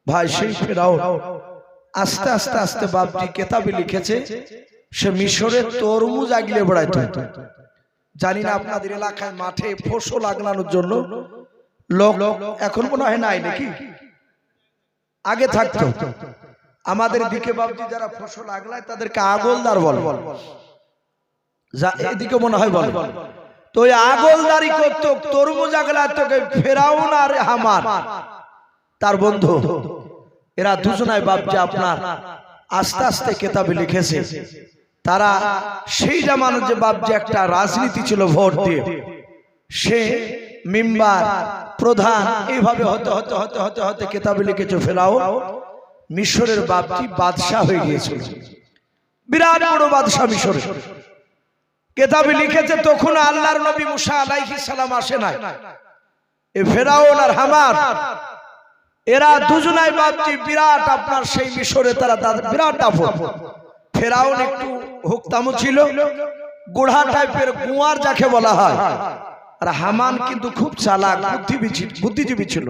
ভাই সেই ফেরাউন আস্তে আস্তে আস্তে বাপজি কেতাবে লিখেছে সে মিশরের তরমুজ আগলে বেড়াইতো। জানি না আপনাদের এলাকায় মাঠে ফসল আগলানোর জন্য লোক এখন মনে হয় নাই নাকি, আগে থাকতো। আমাদের দিকে বাপজি যারা ফসল আগলায় তাদেরকে আগলদার বলে, এদিকে মনে হয় বলে। তো ওই আগলদারি করতো, তরমুজ আগলাতো ফেরাউন আর হামান তার বন্ধু, এরা দুজনায় বাপজি আপনার আস্তে আস্তে কেতাবে লিখেছে তারা সেই জামানার যে বাপজি একটা রাজনীতি ছিল ভোট দিয়ে, সে মেম্বার প্রধান এইভাবে হতে হতে হতে হতে হতে কেতাবে লিখেছে ফেরাউন মিশরের বাপজি বাদশাহ হয়ে গিয়েছিল, বিরাট বড় বাদশাহ মিশরের। কেতাবে লিখেছে তখন আল্লাহর নবী মুসা আলাইহিস সালাম আসে নাই। এই ফেরাউন আর হামান এরা দুজনাই বাপজি বিরাট আপনার সেই মিশরে তারা বিরাট আপদ। ফেরাউন একটু হুকতামু ছিল, গোড়া টাইপের গুয়ার যাকে বলা হয়, আর হামান কিন্তু খুব চালাক বুদ্ধিজীবী ছিল,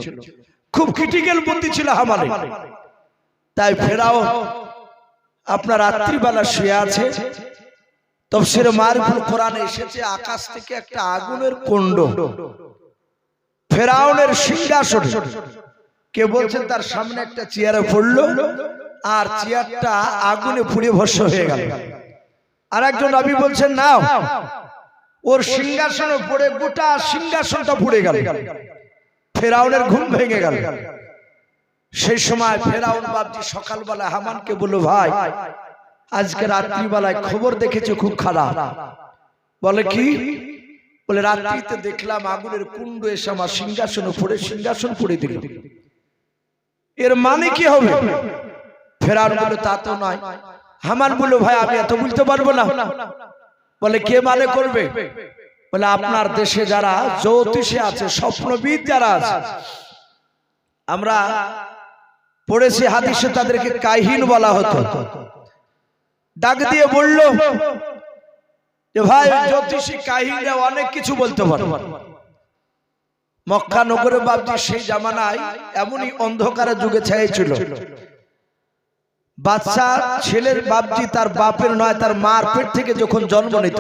খুব ক্রিটিক্যাল বুদ্ধি ছিল হামানের। তাই ফেরাউন আপনার রাত্রিবেলা শুয়ে আছে, তাফসীরে মারিফুল কোরআনে এসেছে আকাশ থেকে একটা আগুনের কুণ্ড ফেরাউনের সিংহাসন, কে বলছেন তার সামনে একটা চেয়ারে পড়লো আর চেয়ারটা আগুনে পুড়ে ভস্ম হয়ে গেল। আর একজন নবী বলছেন না, ওর সিংহাসনে পড়ে গোটা সিংহাসনটা পুড়ে গেল। ফেরাউনের ঘুম ভেঙে গেল। সেই সময় ফেরাউন বাপজি সকালবেলা হামানকে বলল, ভাই আজকে রাত্রিবেলায় খবর দেখেছো খুব খারাপ। বলে কি? বলে রাত্রিতে দেখলাম আগুনের কুণ্ড এসে আমার সিংহাসনে পড়ে সিংহাসন পুড়ে দিল। এর মানে কি হবে? ফেরাউন বলল তা তো নয়। হামান বলল ভাই আমি এত বুঝতে পারবো না। বলে কে মানে করবে? বলে আপনার দেশে যারা জ্যোতিষী আছে, স্বপ্নবিদ যারা আছে, আমরা পড়েছি হাদিসে তাদেরকে কাহিন বলা হতো। ডাক দিয়ে বলল যে ভাই জ্যোতিষী কাহিনীরা অনেক কিছু বলতে পারে। মক্কা নগরে বাপজি সেই জামানায় এমনই অন্ধকারের যুগে ছিল, বাচ্চা ছেলের বাপজি তার বাপের নয় তার মার পেট থেকে যখন জন্ম নিত,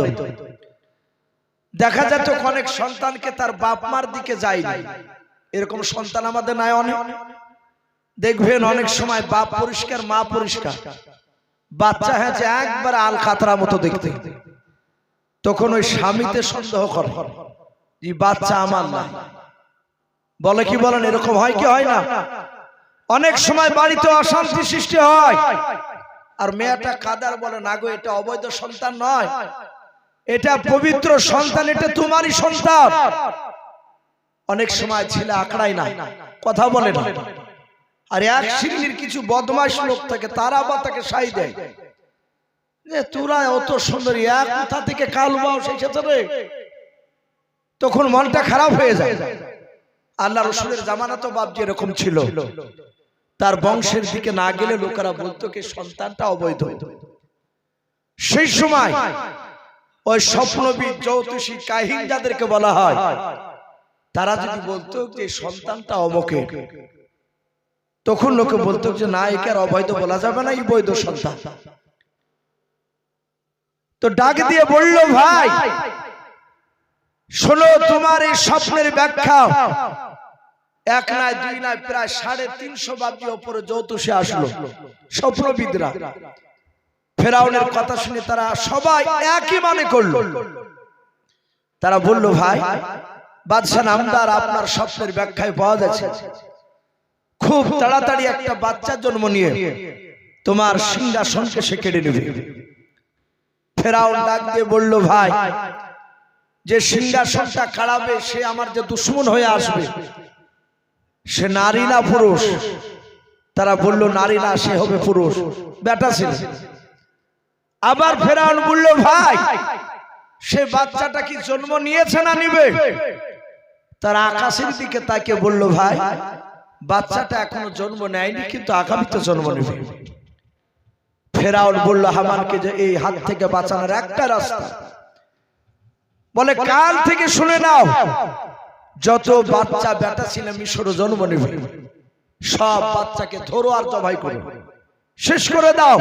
দেখা যেত অনেক সন্তানকে তার বাপ মার দিকে যায়নি। এরকম সন্তান আমাদের নাই অনেক। দেখবেন অনেক সময় বাপ পরিষ্কার মা পরিষ্কার, বাচ্চা হয়েছে একবার আল খাতরা মতো দেখতে, তখন ওই স্বামীতে সন্দেহ করে যে বাচ্চা আমার না। বলে কি বলেন, এরকম হয় কি হয় না? অনেক সময় বাড়িতে অশান্তি সৃষ্টি হয় আর মেয়েটা কাদার বলে না গো এটা অবৈধ সন্তান নয়, এটা পবিত্র সন্তান, এটা তোমারই সন্তান। অনেক সময় ছেলে আকড়াই না, কথা বলে না, আর এক শ্রেণীর কিছু বদমাশ লোক থাকে তারা আবার তাকে সাই দেয় যে তোরা অত সুন্দরী এক কোথা থেকে কাল বাস এসেছে রে, তখন মনটা খারাপ হয়ে যায়। আল্লাহ রসুলের জামানা তো বাপজি এরকম ছিল, তার বংশের দিকে না গেলে লোকেরা বলতো কি সন্তানটা অবৈধ। সেই সময় ওই স্বপ্নবিদ জ্যোতিষী কাহিন যাদেরকে বলা হয়, তারা যদি বলতো যে সন্তানটা অমুকের, তখন লোকে বলতো যে না একে আর অবৈধ বলা যাবে না, এই বৈধ সন্তান। তো ডাক দিয়ে বলল ভাই শোনো তোমার এই স্বপ্নের ব্যাখ্যা। এক নয় দুই নয় প্রায় 350 বাপজি ওপরে জ্যোতিষী আসলো স্বপ্নবিদরা। ফেরাউনের কথা শুনে তারা সবাই একই মানে করলো। তারা বলল ভাই বাদশা নামদার আপনার স্বপ্নের ব্যাখ্যায় পাওয়া যাচ্ছে, খুব তাড়াতাড়ি একটা বাচ্চার জন্ম নিয়ে তোমার সিংহাসনকে সে কেড়ে নেবে। ফেরাউন ডাক দিয়ে বলল ভাই যে সিংহাসনটা কাড়াবে সে আমার যে দুশমন হয়ে আসবে, সে নারী না পুরুষ? তারা বলল নারী না, সে হবে পুরুষ, বেটা ছিল। আবার ফেরাউন বলল ভাই সে বাচ্চাটা কি জন্ম নিয়েছে না নিবে? তারা আকাশের দিকে তাকে বলল ভাই বাচ্চাটা এখনো জন্ম নেয়নি কিন্তু আগামীতে জন্ম নেবে। ফেরাউন বলল হামানকে যে এই হাত থেকে বাঁচানোর একটা রাস্তা, বলে কাল থেকে শুনে নাও যত বাচ্চা বেটা ছিল মিশরে জন্ম নেবে, সব বাচ্চাকে ধরো আর জবাই করো, শেষ করে দাও।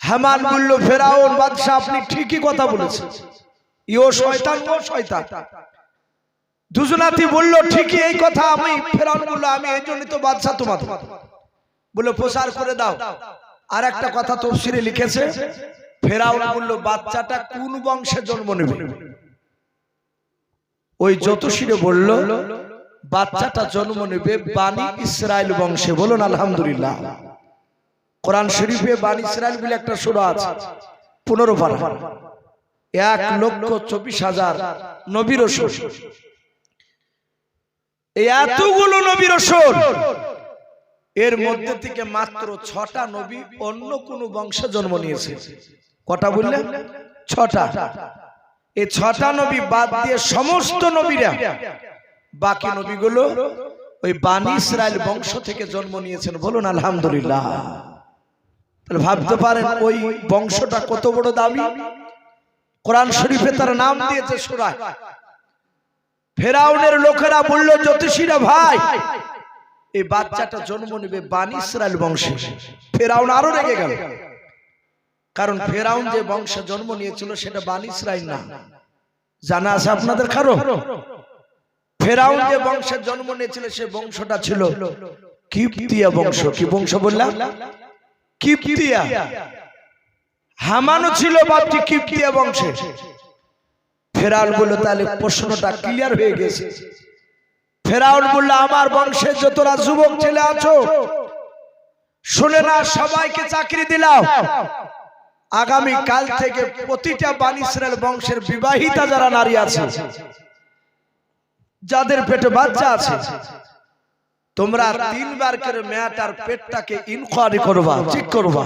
হামান বলল, ফেরাউন বাদশা আপনি ঠিকই কথা বলেছেন, ইও শয়তান ও শয়তান। দুজনাতি বলল ঠিকই এই কথা। আমি ফেরাউন বলল, আমি এই জন্যই তো বাদশা তোমাদের, বলে প্রচার করে দাও। আর একটা কথা তাফসীরে লিখেছে, ফেরাউন বলল বাচ্চাটা কোন বংশে জন্ম নেবে। ওই জ্যোতিষীরে বলল বাচ্চাটা জন্ম নেবে বানি ইসরাইল বংশে। বলুন আলহামদুলিল্লাহ। কোরআন শরীফে বানি ইসরাইল বলে একটা সূরা আছে, 15 পারা, 1,24,000 নবী রাসূল। এই এতগুলো নবী রাসূল, এর মধ্যে থেকে মাত্র 6টা নবী অন্য কোন বংশে জন্ম নিয়েছে। কটা বললেন? 6টা। এই 6টা নবী বাদ দিয়ে সমস্ত নবীরা, বাকি নবীগুলো ওই বানি ইসরাইল বংশ থেকে জন্ম নিয়েছেন। বলুন আলহামদুলিল্লাহ। তাহলে ভাবতে পারেন ওই বংশটা কত বড় দামি। কোরআন শরীফে তার নাম দিয়েছে সূরা। ফেরাউনের লোকেরা বলল, জ্যোতিষীরা ভাই এই বাচ্চাটা জন্ম নেবে বানি ইসরাইল বংশে। ফেরাউন আরো রেগে গেল, কারণ ফেরাউন যে বংশে জন্ম নিয়েছিল সেটা বানি ইসরাইল না। জানা আছে আপনাদের কারো? ফেরাউন যে বংশে জন্ম নিয়েছিল সে বংশটা ছিল কিপ্তিয়া বংশ। কি বংশ বললাম? কিপ্তিয়া। হামানও ছিল বাপজি কিপ্তিয়া বংশে। ফেরাউন বলল তাহলে প্রশ্নটা ক্লিয়ার হয়ে গেছে। ফেরাউন বলল, আমার বংশে যতরা যুবক ছেলে আছো শুনে না, সবাইকে চাকরি দিলাম। আগামী কাল থেকে প্রতিটা বানি ইসরাইল বংশের বিবাহিতা যারা নারী আছে, যাদের পেটে বাচ্চা আছে, তোমরা 3 বার করে মেয়েটার পেটটাকে ইনকোয়ারি করবা, চেক করবা।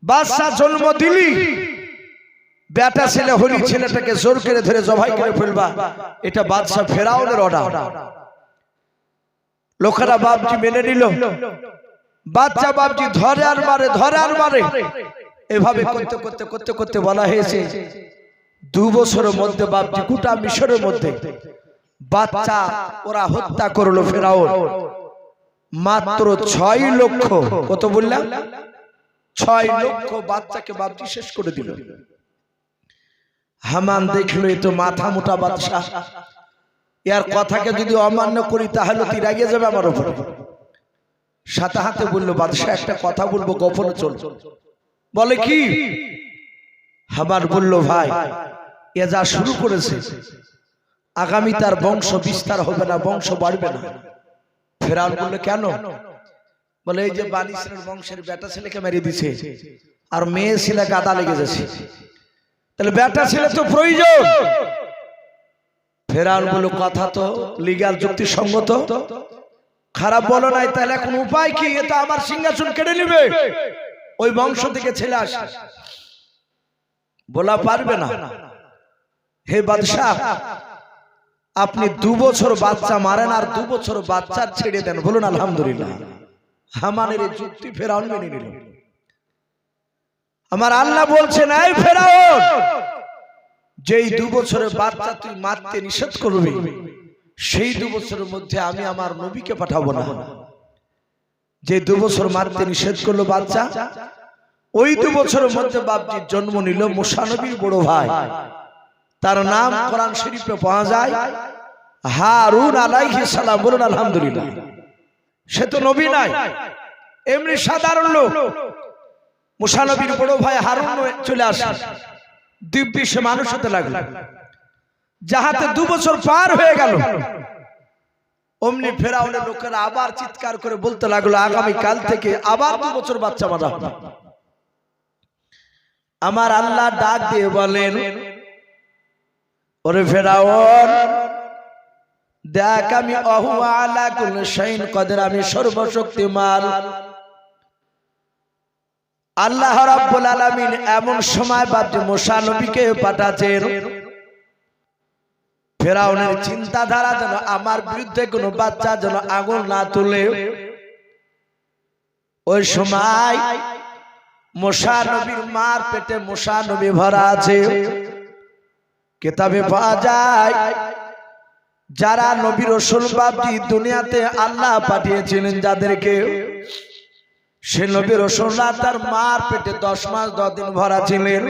বাচ্চা জন্ম দিলি, বেটা ছেলে হলি, ছেলেটাকে জোর করে ধরে জবাই করে ফেলবা। এটা বাদশা ফেরাউনের অর্ডার। লোকেরা বাপজি মেনে নিল। বাচ্চা বাপজি ধরে আর মারে, ধরে আর মারে। এভাবে করতে করতে করতে করতে বলা হয়েছে 2 বছরের মধ্যে বাপজি গোটা মিশরের মধ্যে বাচ্চা ওরা হত্যা করলো ফেরাউন। মাত্র 6 লক্ষ, কত বললাম? 6 লক্ষ বাচ্চাকে বাপজি শেষ করে দিল। হামান দেখলো এ তো মাথা মোটা বাদশা, এর কথাকে যদি অমান্য করি তাহলে তুই রাগিয়ে যাবে আমার উপরে। সাথে হাতে বলল, বাদশা একটা কথা বলবো, গোপনে চল। বলে কি? হামান বলল, ভাই এ যা শুরু করেছে আগামী তার বংশ বিস্তার হবে না, বংশ বাড়বে না। ফেরাউন বলল, কেন? বলে এই যে বানি ইসরাইল বংশের বেটা ছেলেকে মেরে দিছে আর মেয়ে ছেলে গাদা লেগে যাচ্ছে, তাহলে বেটা ছেলে তো প্রয়োজন। ফেরাউন বলল, কথা তো লিগ্যাল যুক্তিসঙ্গত, খারাপ বলো নাই, তাহলে এখন উপায় কি? এ তো আমার সিংহাসন কেড়ে নেবে, ওই বংশ থেকে ছেলে আসে। বলা পারবে না। হে বাদশাহ, আপনি 2 বছর বাচ্চা মারেন আর 2 বছর বাচ্চা ছেড়ে দেন। বলুন আলহামদুলিল্লাহ। হামানের এই যুক্তি ফেরাউন মেনে নিল। আমার আল্লাহ বলছেন, এই ফেরাউন, যেই 2 বছরের বাচ্চা তুই মারতে নিষেধ করবি, সেই 2 বছরের মধ্যে আমি আমার নবীকে পাঠাবো না। যে 2 বছর মারতে নিষেধ করলো বাচ্চা, ওই 2 বছরের মধ্যে বাপজির জন্ম নিল মুসা নবীর বড় ভাই। তার নাম কোরআন শরীফে পাওয়া যায় হারুন আলাইহিস সালাম। বলুন আলহামদুলিল্লাহ। সে তো নবী নাই, এমনি সাধারণ লোক। মুসা নবীর বড় ভাই হারুন চলে আসে, দিব্যি সে মানুষ হতে লাগলো। যাহাতে 2 বছর পার হয়ে গেল, অমনি ফেরাউনের লোকেরা আবার চিৎকার করে বলতে লাগলো, আগামী কাল থেকে আবার 2 বছর বাচ্চা মারা হবে। আমার আল্লাহ ডাক দিয়ে বলেন, ওরে ফেরাউন, দেখ আমি আহুয়া আলা কুল্লি শাইইন কাদির, আমি সর্বশক্তিমান। আল্লাহ রাব্বুল আলামিন এমন সময় বাপজি মুসা নবীকে পাঠাচ্ছেন, ফেরাউনের চিন্তাধারা যেন আমার বিরুদ্ধে কোনো বাচ্চা যেন আগুন না তুলে। ওই সময় মুসা নবীর মার পেটে মুসা নবী ভরা আছে। কিতাবে পাওয়া যায় যারা নবী রাসূল বাপজি দুনিয়াতে আল্লাহ পাঠিয়েছিলেন যাদেরকে, সে নবী রাসূলরা তার মার পেটে 10 মাস 10 দিন ভরা ছিলেন।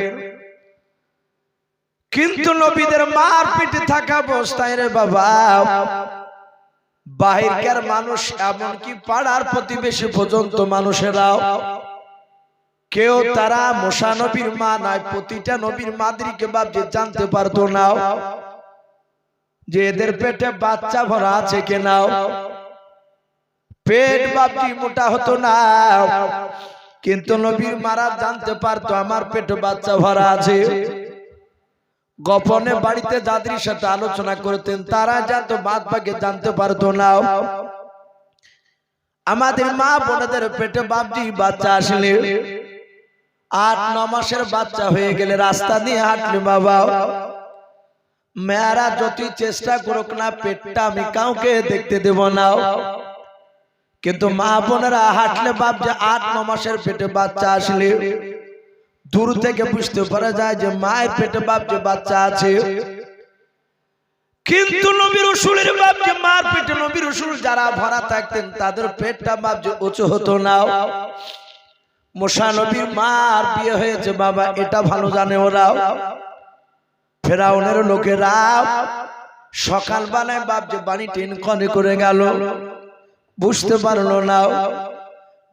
কিন্তু নবীদের মার পেটে থাকা অবস্থায় রে বাবা, বাহিরকার মানুষ এমনকি পাড়ার প্রতিবেশী পর্যন্ত মানুষেরাও কেউ তারা মুসা নবীর মা নয়, প্রতিটা নবীর মাদ্রিকে বাপজি জানতে পারতো না যে এদের পেটে বাচ্চা ভরা আছে কিনা। পেট বাপজি মোটা হতো না, কিন্তু নবীর মারা জানতে পারতো আমার পেটে বাচ্চা ভরা আছে। গোপনে বাড়িতে যাদের সাথে আলোচনা করতেন তারা জানতো, বাদ বাকি জানতে পারতো না। আমাদের মা বোনদের পেটে বাপজি বাচ্চা আসলে 8-9 মাসের বাচ্চা হয়ে গেলে রাস্তা দিয়ে হাঁটলে বাবা, মেয়েরা যতই চেষ্টা করুক না পেটটা আমি কাউকে দেখতে দেব না, কিন্তু মা বোনেরা হাঁটলে বাপজি 8-9 মাসের পেটে বাচ্চা আসলে দূর থেকে বুঝতে পারা যায় যে মায়ের পেটে বাপজি বাচ্চা আছে। কিন্তু নবী রাসূলের বাপজি মার পেটে নবী রাসূল যারা ভরা থাকতেন তাদের পেটটা বাপজি উঁচু হতো না। মুসা নবীর মার বিয়ে হয়েছে বাবা, এটা ভালো জানে ওরা। ফেরাউনের লোকেরা সকালবেলায় বাপজি বাড়ি টিনকনে করে গেল, বুঝতে পারলো না।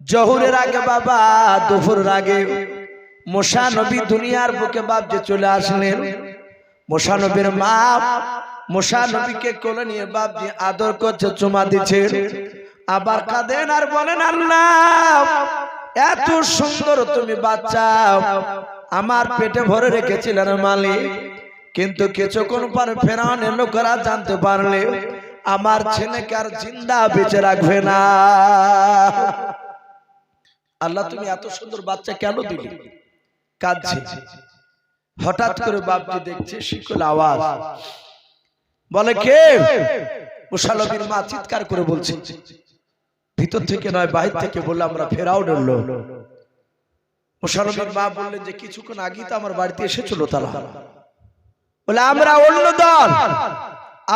জোহরের আগে বাবা, দুপুরের আগে মুসা নবী দুনিয়ার বুকে বাপজি চলে আসলেন। মুসা নবীর মা মুসা নবীকে কোলে নিয়ে বাপজি আদর করছে, চুমা দিচ্ছে, আবার কাঁদেন আর বলেন আল্লাহ এত সুন্দর তুমি বাচ্চা আমার পেটে ভরে রেখেছিলেন মালিক, কিন্তু কিছুক্ষণ পরে ফেরাউনের লোকেরা জানতে পারলে আমার ছেলেকে আর জিন্দা বেঁচে রাখবে না। আল্লাহ তুমি এত সুন্দর বাচ্চা কেন দিলে? কাঁদছে। হঠাৎ করে বাপজি দেখছে শিকল আওয়াজ, বলে কে? মুসা নবীর মা চিৎকার করে বলছে, ভিতর থেকে নয় বাহির থেকে বললে আমরা ফেরাউনের লোক। মুসা নবীর মা বললেন যে কিছুক্ষণ আগেই তো আমার বাড়িতে এসেছিল তারা, বলে আমরা অন্য দল,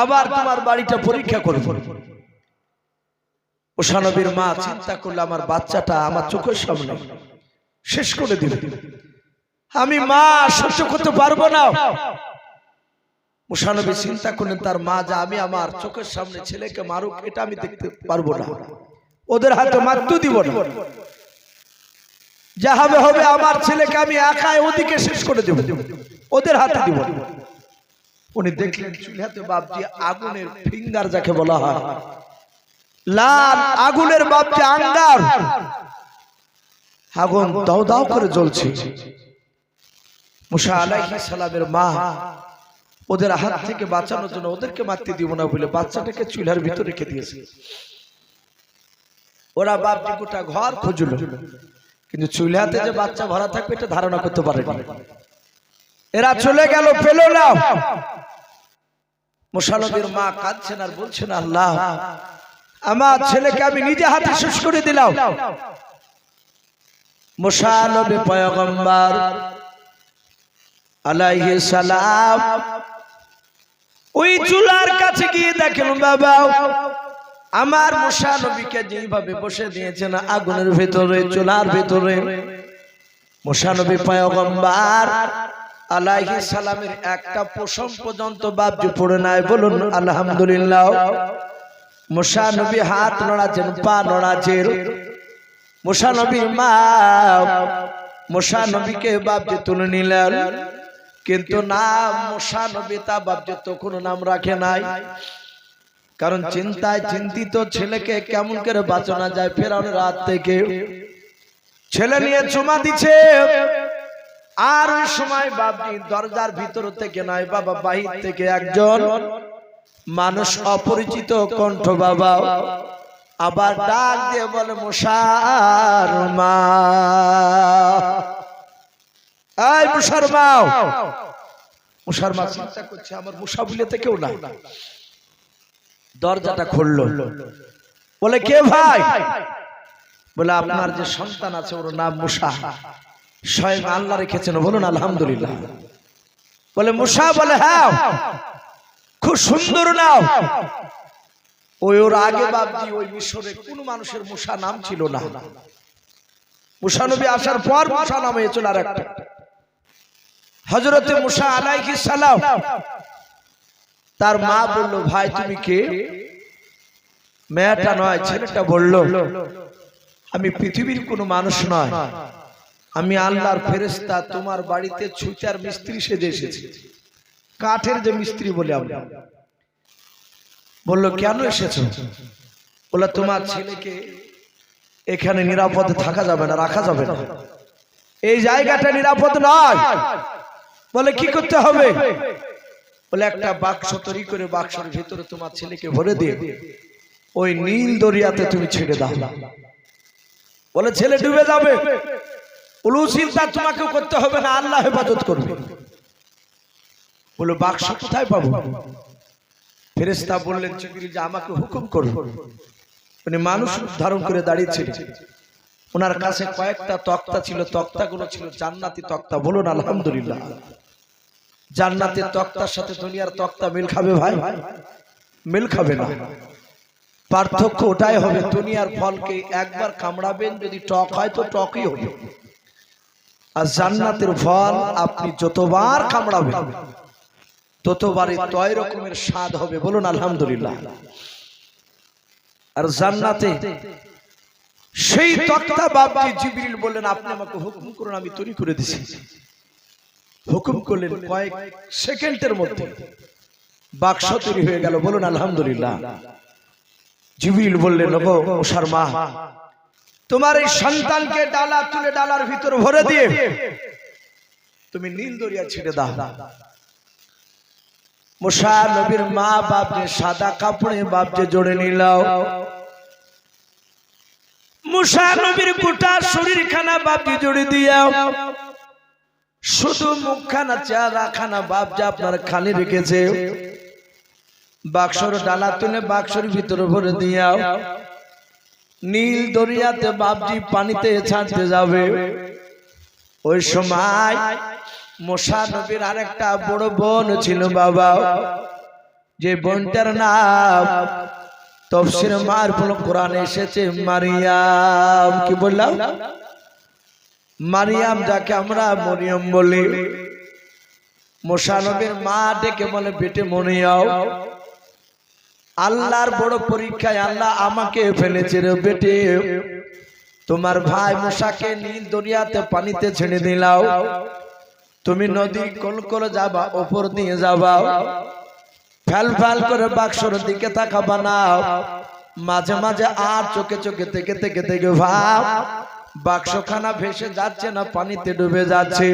আবার তোমার বাড়িটা পরীক্ষা করব। মুসা নবীর মা চিন্তা করলে আমার বাচ্চাটা আমার চোখের সামনে শেষ করে দিবে, আমি মা সহ্য করতে পারবো না। মুসা নবী চিন্তা করলেন তার মা যা আমি আমার চোখের সামনে ছেলেকে মারুক এটা আমি দেখতে পারবো না, ওদের হাতে মারতে দিব না, যা হবে হবে আমার ছেলেকে আমি একাই ওদিকে শেষ করে দেব, ওদের হাতে দিব না। উনি দেখলেন চুলাতে বাপজি আগুনের ফিঙ্গার যাকে বলা হয়, লাল আগুনের বাপজি আঙ্গার, আগুন দাও দাও করে জ্বলছে। মুসা আলাইহিস সালামের মা ওদের হাত থেকে বাঁচানোর জন্য ওদেরকে মারতে দিব না বলে বাচ্চাটাকে চুলার ভিতরে রেখে দিয়েছে। ওরা বাপজি গোটা ঘর খুঁজল, কিন্তু চুলাতে যে বাচ্চা ভরা থাকবে এটা ধারণা করতে পারেনি। এরা চলে গেল, পেল না। মুসা নবীর মা কাঁদছেন আর বলছেন আল্লাহ আমার ছেলেকে আমি নিজে হাতে শেষ করে দিলাম। মুসা নবী পয়গম্বর আলাইহিস সালাম ওই চুলার কাছে গিয়ে দেখেন বাবা আমার মুসা নবীকে যেভাবে বসে দিয়েছেন আগুনের ভিতরে, চুলার ভিতরে, মুসা নবী পয়গম্বর আলাইহিস সালামের একটা পশম পর্যন্ত বাপজি পড়ে নাই। বলুন আলহামদুলিল্লাহ। মুসা নবী হাত নড়াচ্ছেন, পা নড়াচ্ছেন। মুসা নবীর মা মুসা নবীকে বাপজি তুলে নিলেন, কিন্তু নাম মুসা নবী তা বাপজি তখন নাম রাখে নাই, কারণ চিন্তায় চিন্তিত ছেলেকে কেমন করে বাঁচানো যায় ফেরাউনের হাত থেকে। ছেলে নিয়ে চুমা দিচ্ছে, আর ওই সময় বাপজি দরজার ভিতর থেকে নয় বাবা বাহির থেকে একজন মানুষ অপরিচিত কণ্ঠ বাবা আবার ডাক দিয়ে বলে মুসার মা, এই মুসার মা। মুসার মা চিন্তা করছে আমার মুসা বলেতে কেউ নাই। দরজাটা খুললো, বলে কে ভাই? বলে আপনার যে সন্তান আছে ওর নাম মুসা, স্বয়ং আল্লাহ রেখেছেন, বলুন আলহামদুলিল্লাহ। বলে মুসা? বলে হ্যাঁ। খুব সুন্দর নাম। ওর আগে বাপজি ওই মিশরে কোন মানুষের মুসা নাম ছিল না। মুসা নবী আসার পর মুসা নাম হয়েছিল আর একটা, হযরতে মুসা আলাইহিস সালাম। তার মা বলল, ভাই তুমি কে? মেয়েটা নয়, ছেলেটা বলল, আমি পৃথিবীর কোনো মানুষ নয়, আমি আল্লাহর ফেরেশতা, তোমার বাড়িতে ছুতার মিস্ত্রি সেজে এসেছি, কাঠের যে মিস্ত্রি বলে আমরা। বলল, কেন এসেছো? বলে, তোমার ছেলেকে এখানে নিরাপদে থাকা যাবে না, রাখা যাবে না, এই জায়গাটা নিরাপদ নয়। বলে, কি করতে হবে? বলে, একটা বাক্স তৈরি করে বাক্সের ভিতরে তোমার ছেলেকে ভরে দিয়ে ওই নীল দরিয়াতে তুমি ছেড়ে দাও। বলে, ছেলে ডুবে যাবে। বলে, চিন্তা তোমাকেও করতে হবে না, আল্লাহ হেফাজত করবে। বলে, বাক্স কোথায় পাবো? ফেরেশতা বললেন, জিবরিল যে আমাকে হুকুম করো। উনি মানুষ ধারণ করে দাঁড়িয়েছিল, ওনার কাছে কয়েকটা তক্তা ছিল, তক্তাগুলো ছিল জান্নাতি তক্তা। বলুন আলহামদুলিল্লাহ। জান্নাতের তক্তার সাথে দুনিয়ার তক্তা মিল খাবে ভাই? মিল খাবে না। পার্থক্য ওটাই হবে, দুনিয়ার ফলকে একবার কামড়াবেন, যদি টক হয় তো টকই হবে, আর জান্নাতের ফল আপনি যতবার কামড়াবেন ততবারই তয় রকমের স্বাদ হবে। বলুন আলহামদুলিল্লাহ। আর জান্নাতে সেই তক্তা বাপজি জিবরিল বললেন, আপনি আমাকে হুকুম করুন, আমি তৈরি করে দিছি। হুকুম করলেন, কয়েক সেকেন্ডের মধ্যে বাক্স তৈরি হয়ে গেল। বলুন আলহামদুলিল্লাহ। জিবরিল বললেন, ওগো মুসার মা, তোমার এই সন্তানকে ডালা তুলে ডালার ভিতর ভরে দিয়ে তুমি নীল দরিয়া ছেড়ে দাও। মুসা নবীর মা বাপকে সাদা কাপড়ে বাপকে জড়ে নিল। মুসা নবীর গোটা শরীর খানা বাপকে জড়ে দিয়া শুধু মুখখানা চেহারা খানা বাপজি আপনার খালি রেখেছে। বাক্সর ডালা তুলে বাক্সের ভিতরে ভরে দিয়া নীল দরিয়াতে বাপজি পানিতে ছাড়তে যাবে। ওই সময় মুসা নবীর আরেকটা বড় বোন ছিল বাবা, যে বোনটার নাম তাফসীরে মারফুল কোরআনে এসেছে মারিয়াম। কি বললাম? মারিয়াম, যাকে আমরা মরিয়ম বলি। মুসা নবীর মা ডেকে বলে, বেটে মরিয়ম, আল্লাহর বড় পরীক্ষায় আল্লাহ আমাকে ফেলেছে রে বেটে। তোমার ভাই মুসাকে নীল দরিয়াতে পানিতে ছেড়ে দিলাও, তুমি নদীর কোল কোলে যাবা, ওপর দিয়ে যাবা, ফ্যাল ফ্যাল করে বাক্সর দিকে তাকাবা না, মাঝে মাঝে আর চোখে চোখে থেকে থেকে থেকে ভাব বাক্সখানা ভেসে যাচ্ছে না পানিতে ডুবে যাচ্ছে।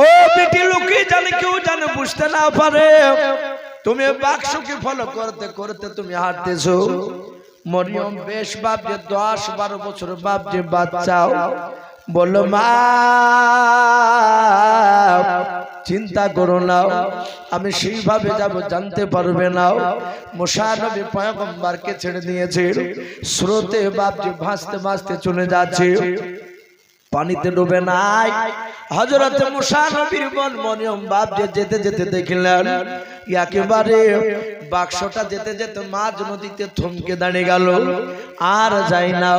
ও বেটি, লোকে জানে, কেউ জানে, বুঝতে না পারে, তুমি বাক্সকে ফলো করতে করতে তুমি হাঁটতেছো। মরিয়ম বেশ বাপ যে 10-12 বছর বাপ যে বাচ্চাও। বললো, মা চিন্তা করো না, আমি সেইভাবে যাব, জানতে পারবে না। মুসা নবী পয়গম্বরকে ছেড়ে দিয়েছে, স্রোতে বাপজি ভাসতে ভাসতে চলে যাচ্ছে, পানিতে ডুবে নাই। হযরত মুসা নবীর বোন মরিয়ম বাপজি যেতে যেতে দেখলেন একেবারে বাক্সটা যেতে যেতে মাঝ নদীতে থমকে দাঁড়িয়ে গেল, আর যাই না।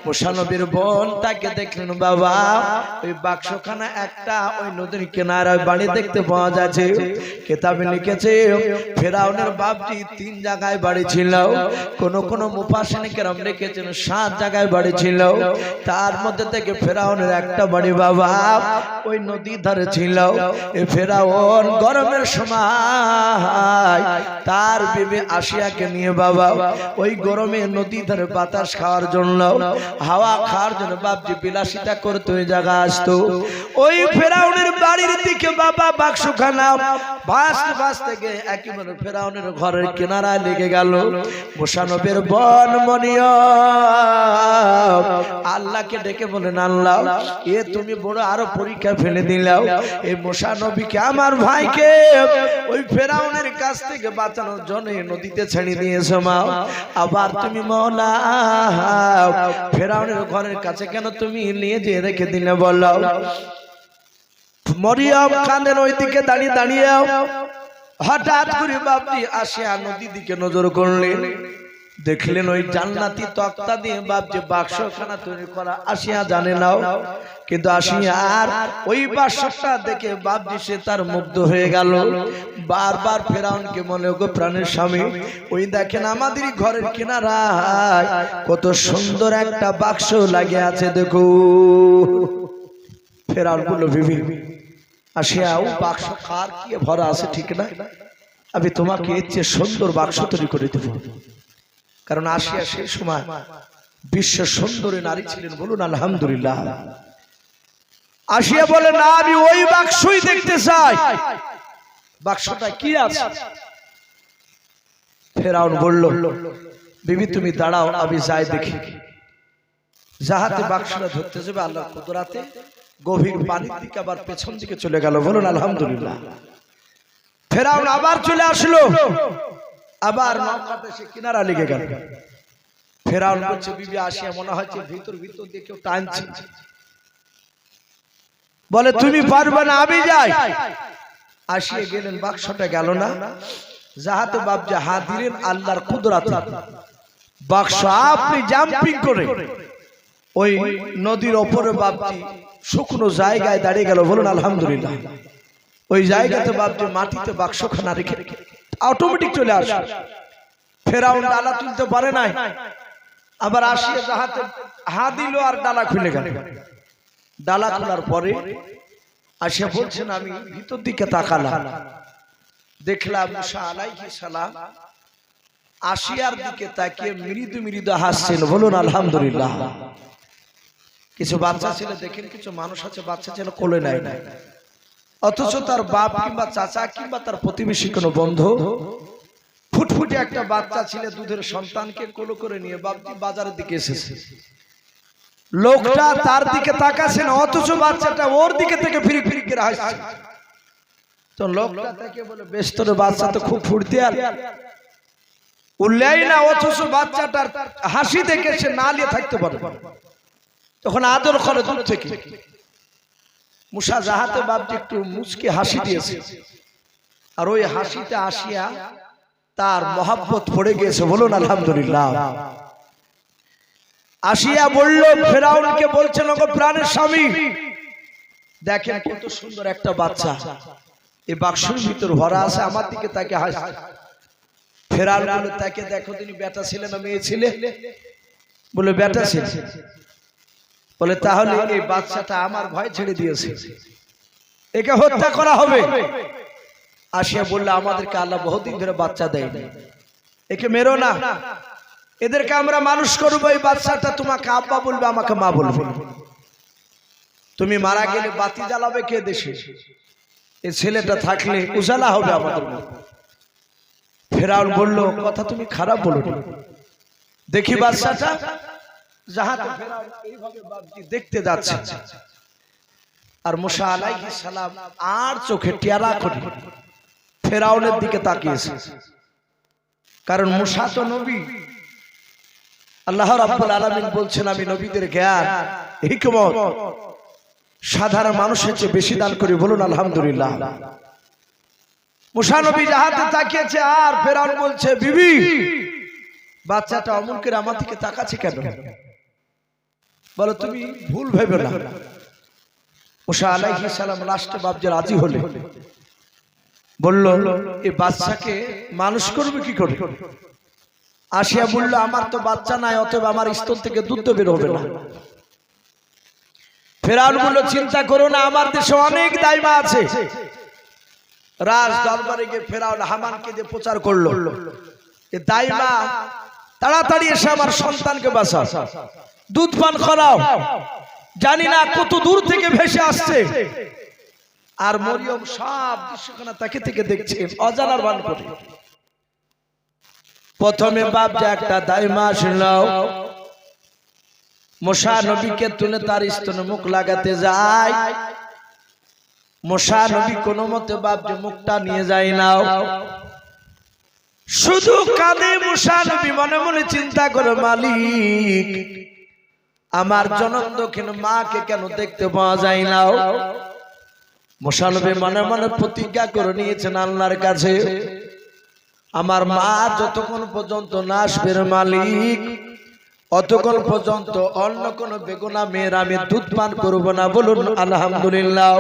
মুসা নবীর বোন তাকে দেখলেন, বাবা ওই বাক্সখানা একটা ওই নদীর কিনারায় বাড়ি দেখতে পাওয়া যাচ্ছে। কিতাবে লিখেছে ফেরাউনের বাপজি 3 জায়গায় বাড়ি ছিল, কোন কোন মুফাসসিরিন কেরাম লিখেছেন 7 জায়গায় বাড়ি ছিল। তার মধ্যে থেকে ফেরাউনের একটা বাড়ি বাবা ওই নদীর ধারে ছিল। এই ফেরাউন গরমের সময় তার বিবি আসিয়াকে নিয়ে বাবা ওই গরমে নদী ধারে বাতাস খাওয়ার জন্য, হাওয়া খাওয়ার জন্য বাপজি বিলাসিতা করতে ওই জায়গা আসতো। ওই ফেরাউনের বাড়ির দিকে বাবা বাক্সখানা ভাসতে ভাসতে গিয়ে একেবারে ফেরাউনের ঘরের কিনারায় লেগে গেল। মুসা নবীর বোন মরিয়ম আল্লাহকে ডেকে বলেন, আল্লাহ এ তুমি বড় আরো পরীক্ষা ফেলে দিলাও, এই মুসা নবীকে আমার ভাইকে ওই ফেরাউনের কাছ থেকে বাঁচানোর জন্য নদীতে ছেড়ে দিয়েছো মা, আবার তুমি মওলা ফেরাউনের ঘরের কাছে কেন তুমি নিয়ে যেয়ে রেখে দিলে বলো। মরিয়ম কাঁদেন ওই দিকে দাঁড়িয়ে দাঁড়িয়ে হঠাৎ করে বাপজি আসিয়া নদীর দিকে নজর করলেন, দেখলেন ওই জান্নাতি তক্তা দিয়ে বাপজি বাক্সখানা তৈরি করা। আসিয়া জানে নাও, কিন্তু আসিয়া আর ওই বাক্সটা দেখে বাপজি সে তার মুগ্ধ হয়ে গেল। বারবার ফেরাউনকে মনে গো প্রাণের স্বামী, ওই দেখেন আমাদের ঘরের কিনারায় কত সুন্দর একটা বাক্স লাগে আছে, দেখো। ফেরাউন বলল, বিবি আসিয়া ও বাক্স কার কি ভরা আছে ঠিক না, আমি তোমাকে এর চেয়ে সুন্দর বাক্স তৈরি করে দেব। কারণ আসিয়া সেই সময় বিশ্ব সুন্দরী নারী ছিলেন, বলুন আলহামদুলিল্লাহ। আসিয়া বলে, না আমি ওই বাক্সই দেখতে চাই, বাক্সটা কি আছে? ফেরাউন বলল, বিবি তুমি দাঁড়াও, আমি যাই দেখি। যাহাতে বাক্সটা ধরতে যাবে আল্লাহর কুদরতে গভীর পানির দিকে আবার পেছন দিকে চলে গেল, বলুন আলহামদুলিল্লাহ। ফেরাউন আবার চলে আসলো, আবার নৌকাতে সে কিনারা লেগে গেল। ফেরাউন বলছে, বিবি আসিয়া মনে হচ্ছে ভিতর ভিতর দিয়ে কেউ টানছে। বলে, তুমি পারবে না, আমি যাই। আসিয়া গেলেন, বাক্সটা গেল না। যাহাতে বাপজি হাত দিলেন আল্লাহর কুদরতে, বাক্স আপনি জাম্পিং করে ওই নদীর ওপরে বাপজি শুকনো জায়গায় দাঁড়িয়ে গেল, বলুন আলহামদুলিল্লাহ। ওই জায়গাতে বাপজি মাটিতে বাক্সখানা রেখে অটোমেটিক চলে আসে। ফেরাউন ডালা তুলতে পারে নাই, আবার আসিয়া যাহাতে হাত দিল আর ডালা খুলে গেল। ডালা খোলার পরে আসিয়া বলছেন, আমি ভিতর দিকে তাকালাম, দেখলাম মুসা আলাইহিস সালাম আসিয়ার দিকে তাকিয়ে মৃদু মৃদু হাসছেন, বলুন আলহামদুলিল্লাহ। কিছু বাচ্চা ছেলে দেখেন, কিছু মানুষ আছে বাচ্চা ছেলে কোলে নাই, অথচ তার বাপ কিংবা চাচা কিংবা তার প্রতিবেশী কোনো বন্ধু ফুটফুটে একটা বাচ্চা ছেলে দুধের সন্তানকে কোলে করে নিয়ে বাপজি বাজারের দিকে এসেছে। লোকটা তার দিকে তাকাচ্ছে না, অথচ বাচ্চাটা ওর দিকে থেকে ফিরি ফিরি করে হাসছে। তো লোকটা তাকে বলে, বেশ তোর বাচ্চা তো খুব ফুর্তিয়াল, উল্লেই না, অথচ বাচ্চাটার হাসি দেখে সে না নিয়ে থাকতে পারে। তখন আদর করে দূর থেকে। মুসা যাহাতে বাপজি একটু মুচকি হাসি দিয়েছে, আর ওই হাসিতে আসিয়া তার মহাব্বত পড়ে গিয়েছে, বলুন আলহামদুলিল্লাহ। আসিয়া বলল, ফেরাউনকে বলছেন, ওগো প্রাণের স্বামী, দেখেন কত সুন্দর একটা বাচ্চা এই বাক্সের ভিতর ভরা আছে, আমার দিকে তাকে হাসছে। ফেরাউন বলে, তাকে দেখো তিনি বেটা ছেলে না মেয়ে ছেলে? বলে, বেটা ছেলে। বলে, তাহলে এই বাচ্চাটা আমার ভয় ছেড়ে দিয়েছে, একে হত্যা করা হবে। আসিয়া বললে, আমাদেরকে আল্লাহ বহুদিন ধরে বাচ্চা দেয়, একে মেরো না, এদেরকে আমরা মানুষ করবো। এই বাচ্চাটা তোমাকে আব্বা বলবে, আমাকে মা বলবে। তুমি মারা গেলে বাতি জ্বালাবে কে দেশে? এই ছেলেটা থাকলে উজালা হবে আমাদের। ফেরাউন বলল, কথা তুমি খারাপ বলো, দেখি বাচ্চাটা। যাহাতে ফেরাউন এইভাবে বাপজি দেখতে যাচ্ছে, আর মুসা আলাইহিস সালাম আর চোখে টেরা করে ফেরাউনের দিকে তাকিয়েছে। কারণ মুসা তো নবী, আল্লাহ রাব্বুল আলামিন বলছেন, আমি নবীদের জ্ঞান হিকমত সাধারণ মানুষের চেয়ে বেশি দান করি, বলুন আলহামদুলিল্লাহ। মুসা নবী যাহাতে তাকিয়েছে, আর ফেরাউন বলছে, বিবি বাচ্চাটা অমন করে আমার দিকে তাকাচ্ছে কেন? বলো, তুমি ভুল ভেবে না। মুসা আলাইহিস সালাম লাস্টে বাপজি রাজি হলে বলল, এই বাচ্চাকে মানুষ করবে কি করে? আসিয়া বলল, আমার তো বাচ্চা নাই, অতএব আমার স্তন থেকে দুধ তো বের হবে না। ফেরাউন বলল, চিন্তা করো না, আমার দেশে অনেক দাইমা আছে। রাজ দরবারে গিয়ে ফেরাউন হামানকে দিয়ে প্রচার করলো, এ দাইমা তাড়াতাড়ি এসে আমার সন্তানকে বাঁচাও, দুধ পান করাও। জানি না কত দূর থেকে ভেসে আসছে, আর মরিয়ম সব দৃশ্যখানা তাকে থেকে দেখছে অজানার ভান করে। প্রথমে বাপ যে একটা দাইমা আসলো, মুসা নবীকে তুলে তার স্তনে মুখ লাগাতে যায়। মুসা নবী কোনো মতে বাপ যে মুখটা নিয়ে যায় না, শুধু কাঁদে মুসা নবী, মনে মনে চিন্তা করে, মালিক আমার জনম দক্ষিণ মাকে কেন দেখতে পাওয়া যায় না? মুসা নবী মনে মনে প্রতিজ্ঞা করে নিয়েছেন আল্লাহর কাছে, আমার মা যতক্ষণ পর্যন্ত না আসবে মালিক, অতক্ষণ পর্যন্ত অন্য কোন বেগুনা মেয়ের আমি দুধ পান করব না। বলুন আলহামদুলিল্লাহ।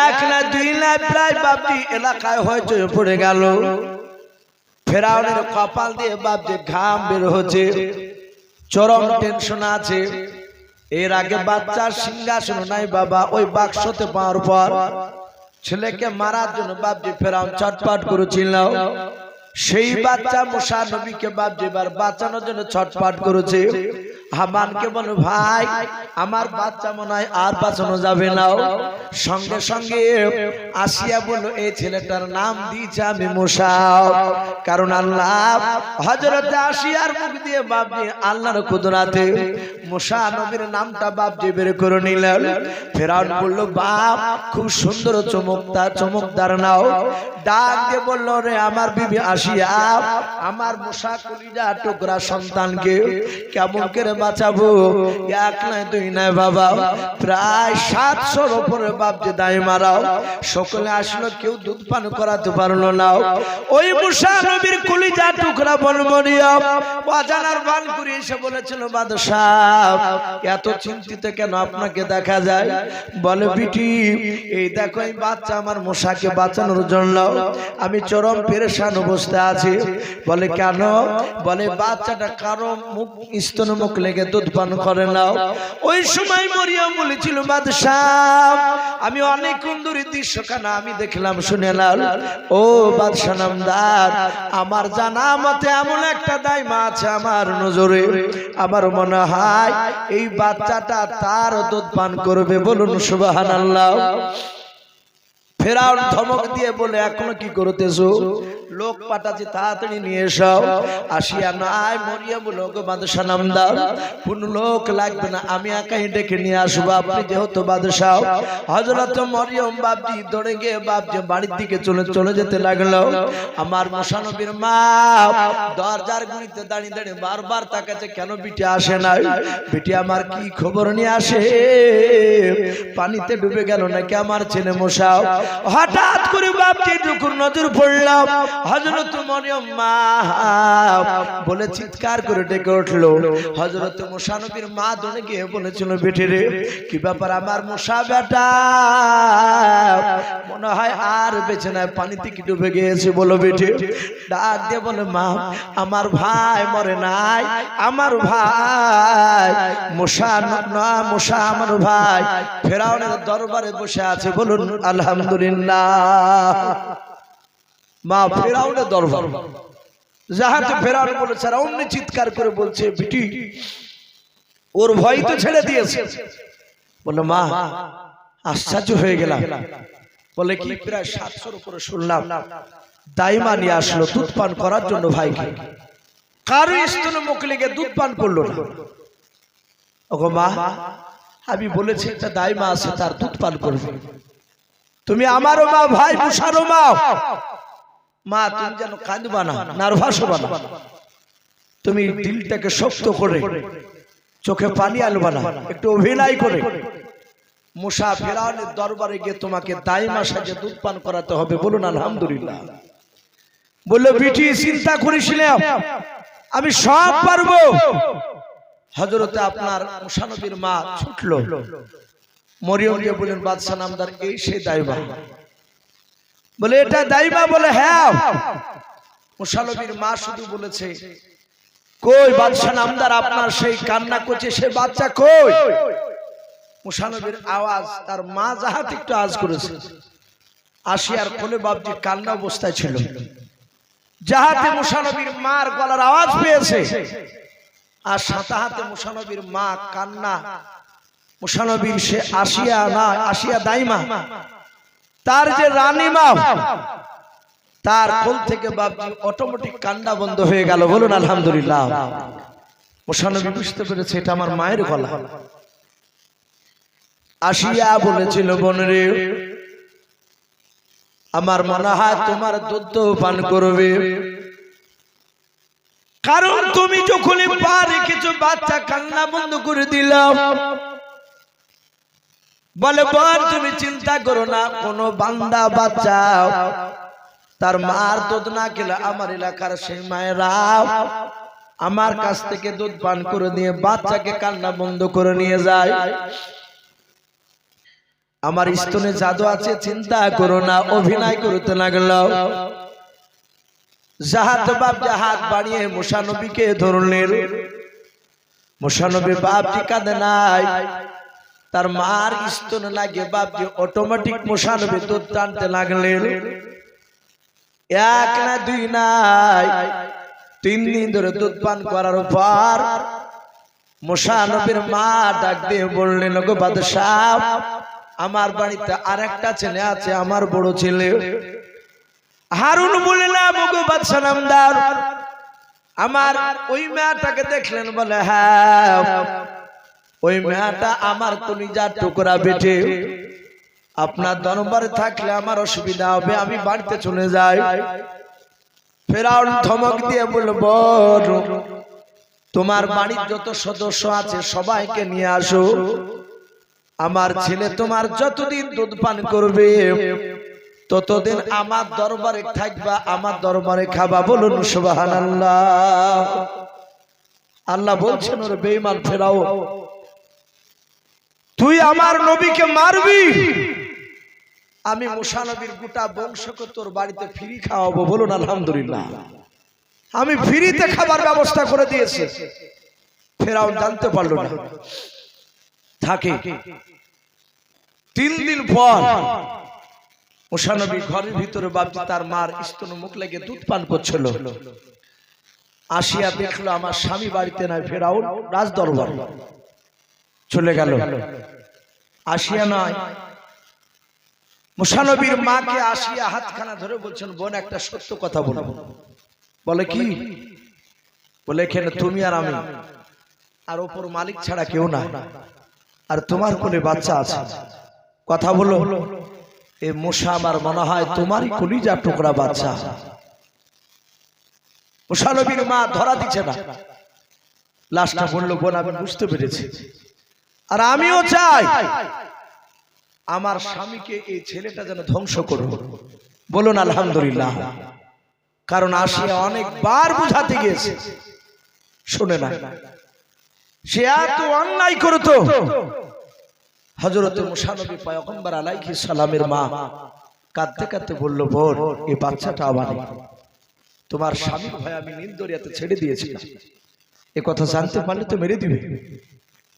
এক না দুই না প্রায় বাপজি এলাকায় হয়তো পড়ে গেল। ফেরাউনের কপাল দিয়ে বাপজি ঘাম বের হচ্ছে, চরম টেনশন আছে। এর আগে বাচ্চার সিংহাসন নাই বাবা, ওই বাক্সতে পাওয়ার পর ছেলেকে মারার জন্য বাপজি ফেরাউন ছটফট করেছিল। সেই বাচ্চা মুসা নবীকে বাপজি এবার বাঁচানোর জন্য ছটফট করেছে। হামানকে বলে ভাই আমার বাচ্চা মনে হয় আর বাঁচানো যাবে না। সঙ্গে সঙ্গে আসিয়া বলল এই ছেলেটার নাম দিয়েছে আমি মুসা, কারণ আল্লাহ হযরত আসিয়ার মুখ দিয়ে বাপজি আল্লাহর কুদরতে মুসা নবীর নামটা বাপজি বের করে নিলেন। ফেরাউন বলল বাপ খুব সুন্দর চমকদার নাও। ডাক দিয়ে বলল রে আমার বিবি আসিয়া, আমার মুসা কলিজা টুকরা সন্তানকে কেমন করে বাঁচাবো? এক নয় দুই নয় বাবা, প্রায় 700-র উপরে বাপজি দায় মারাও। সকলে আসলো, কেউ দুধ পান করাতে পারলো না। ওই মুসা নবীর কলিজা টুকরা বনমরিয়া অজানার বান করে এসে বলেছিল বাদশাহ এত চিন্তিত কেন আপনাকে দেখা যায়? বলে বিটি এই দেখো এই বাচ্চা আমার মুসাকে বাঁচানোর জন্য আমি চরম পেরেশান অবস্থায় আছি। বলে কেন? বলে বাচ্চাটা কারো মুখ স্তন মুখ লেগে দুধ পান করে না। ওই সময় মরিয়ম বলেছিল বাদশাহ আমি অনেক সুন্দর দৃশ্যখানা আমি দেখলাম শুনেলাম। ও বাদশাহ নামদার, আমার জানা মতে এমন একটা দাইমা আছে আমার নজরে, আমার মনে হয় এই বাচ্চাটা তার দুধ পান করবে। বলুন সুবহানাল্লাহ। ফেরাউন ধমক দিয়ে বলে এখনো কি করতেছো? লোক পাঠাচ্ছি তাড়াতাড়ি নিয়ে এসো। আসিয়া নাই মরিয়া বলো গো বাদশাহ নামদার কোন লোক লাগবে না, আমি একাই ডেকে নিয়ে আসবো, আপনি যেহেতু বাদশাহ। হযরত মরিয়ম বাপজি দৌড়ে গিয়ে বাপজি বাড়ির দিকে চলে যেতে লাগলো। আমার মুসা নবীর মা দরজার গুড়িতে দাঁড়িয়ে দাঁড়িয়ে বারবার তাকাচ্ছে কেন বিটি আসে না, বিটি আমার কি খবর নিয়ে আসে? পানিতে ডুবে গেল নাকি আমার ছেলে মুসা? হঠাৎ করে বাপজি যখন নজর পড়লাম হযরত মরিয়ম মা বলে চিৎকার করে ডেকে উঠলো। হযরত মুসা নবীর মা দৌড়ে গিয়ে বলেছিল বেটে রে কি ব্যাপার আমার মুসা বেটা মনে হয় আর বেঁচে নাই, পানিতে কি ডুবে গিয়েছে বলো বেটে। ডাক দিয়ে বলে মা আমার ভাই মরে নাই, আমার ভাই মুসা না মুসা আমার ভাই ফেরাউনের দরবারে বসে আছে। বলুন আলহামদুলিল্লাহ। মা ফেরাউনের দরবার, যাহাতে ফেরাউন বলেছে আর অমনি চিৎকার করে বলছে বিটি ওর ভয় তো ছেড়ে দিয়েছে। বলে মা আশ্চর্য হয়ে গেলাম। বলে কি? প্রায় 700-র উপরে শুনলাম দাইমা নিয়ে আসলো দুধ পান করার জন্য ভাইকে, কারো স্তনে মুখ লেগে দুধ পান করলো না। ওগো মা আমি বলেছি একটা দাইমা আছে তার দুধ পান করবে, তুমি আমারও মা ভাই মুসারও মা। মা তুমি যেন কাঁদবা না, নার্ভাস হবা না, তুমি দিলটাকে শক্ত করে চোখে পানি আনবা না, একটু অভিনয় করে মুসা ফেরাউনের দরবারে গিয়ে তোমাকে দাইমা সাজে দুধ পান করাতে হবে। বলুন আলহামদুলিল্লাহ। বললো বিটি চিন্তা করিস না, আমি সব পারবো। হযরতে আপনার মুসা নবীর মা ছুটলো, মরিয়ম গিয়ে বলেন বাদশাহ নামদার এই সেই দাইমা। বলে এটা দাইমা? বলে হ্যাঁ। মুসা নবীর মা শুধু বলেছে কই বাদশাহ নামদার আপনার সেই কান্না করছে সে বাচ্চা কই? মুসা নবীর আওয়াজ তার মা যাহাতে একটু আওয়াজ করেছে, আসিয়ার কোলে বাপজি কান্না অবস্থায় ছিল, যাহাতে মুসা নবীর মার গলার আওয়াজ পেয়েছে আর সাথে হাতে মুসা নবীর মা কান্না। মুসা নবীর সে আসিয়া না আসিয়া দাইমা তার যে রানী মা তার কোল থেকে বাপজি অটোমেটিক কান্না বন্ধ হয়ে গেল। বলুন আলহামদুলিল্লাহ। মুসা নবী বুঝতে পেরেছে এটা আমার মায়ের গলা। আসিয়া বলেছিল বোন রে আমার মনে হয় তোমার দুধ পান করবে, কারণ তুমি যখনই পা রেখেছো বাচ্চা কান্না বন্ধ করে দিলাম। বলে বোন তুমি চিন্তা করো না, কোন বান্দা বাচ্চা তার মার দুধ না খেলে আমার এলাকার সেই মায়েরা আমার কাছ থেকে দুধ পান করে দিয়ে বাচ্চাকে কান্না বন্ধ করে নিয়ে যায়। আমার স্তনে জাদু আছে চিন্তা করো না। অভিনয় করতে লাগলো। জাহাত বাপ হাত বাড়িয়ে মুসা নবীকে ধরলেন। মুসা নবী বাপটি কাঁদে নাই, তার মার স্তনে লাগে বাপজি অটোমেটিক মুসা নবী দুধ টানতে লাগলেন। এক না দুই নাই, 3 দিন ধরে দুধ পান করার পর মুসা নবীর মা ডাক দিয়ে বললেন, গো বাদশাহ, আমার বাড়িতে আরেকটা ছেলে আছে, আমার বড় ছেলে হারুন। বললাম গো বাদশাহ নামদার, আমার ওই মেয়েটাকে দেখলেন? বলে হ্যাঁ, ওই মেয়েটা আমার কলিজার টুকরা বেটে। আপনার দরবারে থাকলে আমার অসুবিধা হবে, আমি বাড়িতে চলে যাই। ফেরাউন ধমক দিয়ে বলবো, তোমার বাড়ির যত সদস্য আছে সবাইকে নিয়ে আসো, আমার ছেলে তোমার যতদিন দুধ পান করবে ততদিন আমার দরবারে থাকবা, আমার দরবারে খাবা। বলুন সুবহানাল্লাহ। আল্লাহ বলছেন, ওরে বেঈমান ফেরাও, তুই আমার নবীকে মারবি, আমি মুসা নবীর গোটা বংশকে তোর বাড়িতে ফ্রি খাওয়াবো। বলুন আলহামদুলিল্লাহ। আমি ফ্রিতে খাবার ব্যবস্থা করে দিয়েছি। ফেরাউন জানতে পারলো না। থাকে 3 দিন পর মুসা নবী ঘরের ভিতরে বাপজি তার মার স্তনে মুখ লেগে দুধ পান করছিল। আসিয়া দেখলো আমার স্বামী বাড়িতে নাই। ফেরাউন রাজ দরবার চলে গেল। আসিয়া নয়, মুসা নবীর মাকে আসিয়া হাতখানা ধরে বলছেন, বোন একটা সত্য কথা বলবো। বলে কি? বলে এখানে তুমি আর আমি, আর ওপর মালিক ছাড়া কেউ না, আর তোমার কোলে বাচ্চা আছে। কথা বলো। এই মুসা আমার মনে হয় তোমারই কলিজার টুকরা বাচ্চা। মুসা নবীর মা ধরা দিচ্ছে না। লাশটা বলল, বোন আমি বুঝতে পেরেছি, আর আমিও চাই আমার স্বামীকে এই ছেলেটা যেন ধ্বংস করো। বলুন আলহামদুলিল্লাহ। কারণ আসিয়া অনেকবার বুঝাতে গিয়েছে, শুনে না। সে এত অন্যায় করতো। হযরত মুসা নবী পয়গম্বর আলাইহিস সালামের মা কাঁদতে কাঁদতে বলল, বোন এই বাচ্চাটা আমার, তোমার স্বামীর ভয় আমি নীল দরিয়াতে ছেড়ে দিয়েছিলাম, এ কথা জানতে পারলে তো মেরে দিবে।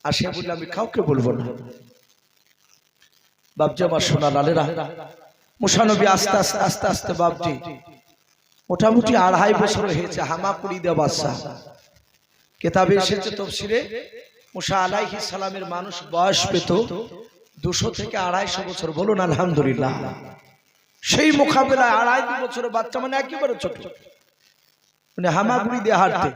আসিয়া বললে, আমি কাউকে বলবো না। বাপজি আমার সোনা লালেরা, মুসা নবী আস্তে আস্তে আস্তে আস্তে বাপজি মোটামুটি 2.5 বছর হয়েছে হামাকুড়ি দেওয়া বাচ্চা। কিতাবে এসেছে তাফসীরে, মুসা আলাইহিস সালামের মানুষ বয়স পেত 200 থেকে 250 বছর। বলুন আলহামদুলিল্লাহ। সেই মোকাবেলায় 2.5 বছরের বাচ্চা মানে একেবারে ছোট, মানে হামাগুড়ি দিয়ে হাঁটতে।